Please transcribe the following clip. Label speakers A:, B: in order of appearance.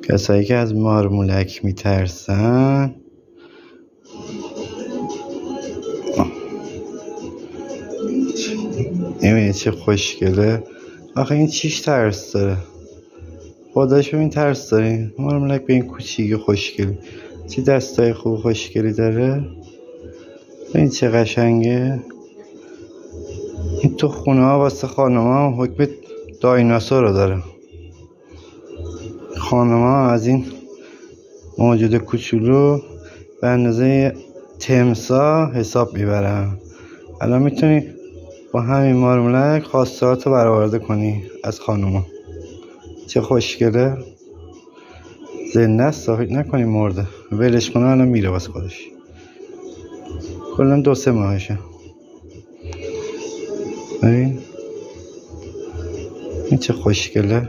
A: کسایی که از مارمولک میترسن نمیدونی چه خوشگله. آخه این چیش ترس داره؟ خداش ببین ترس داری؟ مارمولک به این کوچیکی خوشگلی چی دستای خوب خوشگلی داره. این چه قشنگه. این تو خونه ها واسه خانم ها حکم دایناسور رو داره. خانم ها از این موجود کوچولو به اندازه تمساح حساب میبرن. الان میتونی با همین مارمولک خواستهات رو برآورده کنی از خانم ها. چه خوشگله. زنده است، فکر نکنی مرده. ولش کنه الان میره واسه خودش. کلا 2-3 ماهشه. ببین این چه خوشگله.